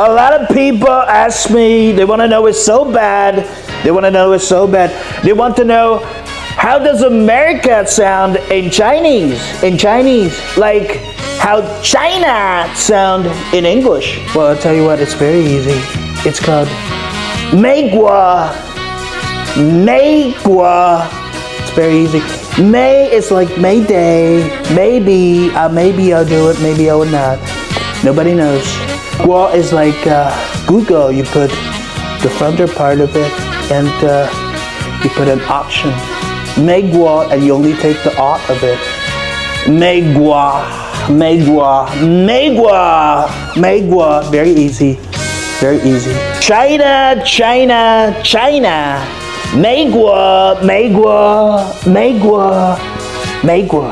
A lot of people ask me, they want to know it so bad. They want to know it so bad. They want to know, how does America sound in Chinese? In Chinese, like how China sound in English. Well, I'll tell you what, it's very easy. It's called 美国. 美国. It's very easy. May is like Mayday. Maybe I'll do it. Maybe I will not. Nobody knows. Guo is like Google. You put the frontal part of it, and you put an option. 美国, and you only take the ought of it. 美国, 美国, 美国, 美国. Very easy. Very easy. China, China, China. 美国, 美国, 美国, 美国.